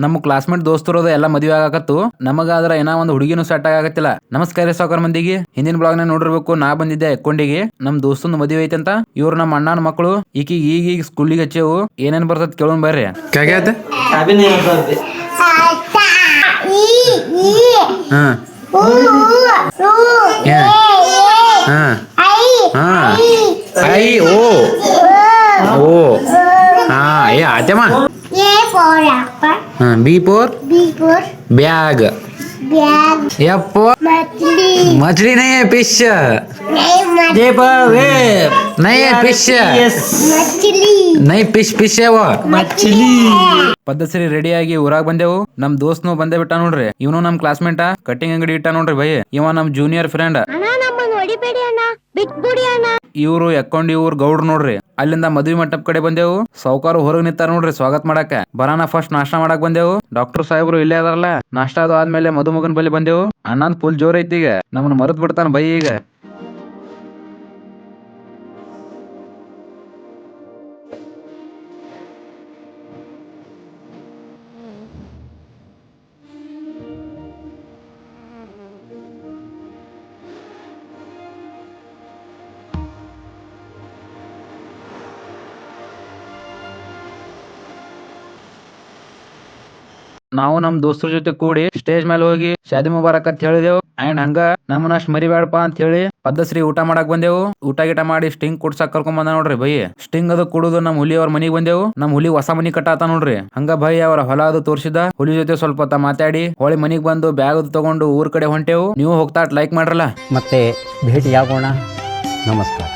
ನಮ್ಮ ಕ್ಲಾಸ್ಮೇಟ್ ದೋಸ್ತರೋದು ಎಲ್ಲ ಮದುವೆ ಆಗಾಕತ್ತು. ನಮಗಾದ್ರ ಏನೋ ಒಂದು ಹುಡುಗಿನೂ ಸೆಟ್ ಆಗತ್ತಿಲ್ಲ. ನಮಸ್ಕಾರ ಸಾವುಕಾರ ಮಂದಿಗೆ. ಹಿಂದಿನ ಬ್ಲಾಗ್ ನ ನೋಡಿರ್ಬೇಕು, ನಾ ಬಂದಿದ್ದೆ ಎಕ್ಕೊಂಡಿಗೆ. ನಮ್ ದೋಸ್ತಂದು ಮದುವೆ ಐತಿ ಅಂತ. ಇವ್ರು ನಮ್ಮ ಅಣ್ಣನ ಮಕ್ಕಳು. ಈಗ ಸ್ಕೂಲಿಗೆ ಹಚ್ಚೇವು. ಏನೇನ್ ಬರ್ತದ ಕೇಳೋಣ ಬರ್ರಿ. ಕಾಗ್ಯಾತ ಆತಮ್ಮ. B for bag. F for मछली नहीं है, फिश. J for wave. नहीं है, फिश. नहीं, फिश है वो. मछली. ಪದ್ಧತಿ ರೆಡಿ ಆಗಿ ಊರಾಗ ಬಂದೆವು. ನಮ್ ದೋಸ್ತ್ನು ಬಂದೇ ಬಿಟ್ಟ ನೋಡ್ರಿ. ಇವನು ನಮ್ ಕ್ಲಾಸ್ಮೇಟ್. ಕಟ್ಟಿಂಗ್ ಅಂಗಡಿ ಇಟ್ಟ ನೋಡ್ರಿ ಭಯ. ಇವ ನಮ್ ಜೂನಿಯರ್ ಫ್ರೆಂಡ್. ಇವ್ರು ಎಕ್ಕೊಂಡಿ ಊರ್ ಗೌಡ್ರು ನೋಡ್ರಿ. ಅಲ್ಲಿಂದ ಮದ್ವಿ ಮಂಟಪ ಕಡೆ ಬಂದೆವು. ಸಾವುಕಾರ ಹೊರಗ್ ನಿಂತಾರ ನೋಡ್ರಿ ಸ್ವಾಗತ ಮಾಡಾಕ. ಬರಾನ ಫಸ್ಟ್ ನಾಷ್ಟಾ ಮಾಡಕ್ ಬಂದೆವು. ಡಾಕ್ಟರ್ ಸಾಹೇಬ್ರು ಇಲ್ಲೇ ಅದಾರಲ್ಲ. ನಾಷ್ಟಾ ಅದು ಆದ್ಮೇಲೆ ಮದುಮಗನ್ ಬಳಿ ಬಂದೆವು. ಅಣ್ಣಂದ್ ಫುಲ್ ಜೋರ್ ಐತಿ ಈಗ. ನಮ್ಮನ್ನ ಮರತ್ ಬಿಡ್ತಾನ ಬೈ ಈಗ. ನಾವು ನಮ್ ದೋಸ್ತರ ಜೊತೆ ಕೂಡಿ ಸ್ಟೇಜ್ ಮೇಲೆ ಹೋಗಿ ಶಾದಿ ಮುಬಾರಕ್ ಅಂತ ಹೇಳಿದೆವು. ಅಂಡ್ ಹಂಗ ನಮ್ಮನ್ನ ಅಷ್ಟ್ ಮರಿಬೇಡಪ್ಪ ಅಂತ ಹೇಳಿ ಪದ್ಧಶ್ರೀ ಊಟ ಮಾಡಕ್ ಬಂದೆವು. ಊಟ ಗಿಟ ಮಾಡಿ ಸ್ಟಿಂಗ್ ಕುಡ್ಸಕ್ ಕರ್ಕೊಂಡ್ ಬಂದ ನೋಡ್ರಿ ಬೈ. ಸ್ಟಿಂಗ್ ಅದು ಕುಡುದು ನಮ್ ಹುಲಿ ಅವ್ರ ಮನಿಗ್ ಬಂದೆವು. ನಮ್ ಹುಲಿ ಹೊಸ ಮನಿ ಕಟ್ಟಾತ ನೋಡ್ರಿ. ಹಂಗ ಬೈ ಅವ್ರ ಹೊಲ ಅದು ತೋರ್ಸಿದ. ಹುಲಿ ಜೊತೆ ಸ್ವಲ್ಪ ಹೊತ್ತ ಮಾತಾಡಿ ಹೊಳಿ ಮನಿಗ್ ಬಂದು ಬ್ಯಾಗ್ ಅದು ತಗೊಂಡು ಊರ್ ಕಡೆ ಹೊಂಟೆವು. ನೀವು ಹೋಗ್ತಾ ಲೈಕ್ ಮಾಡ್ರಲ್ಲ. ಮತ್ತೆ ಭೇಟಿಯಾಗೋಣ. ನಮಸ್ಕಾರ.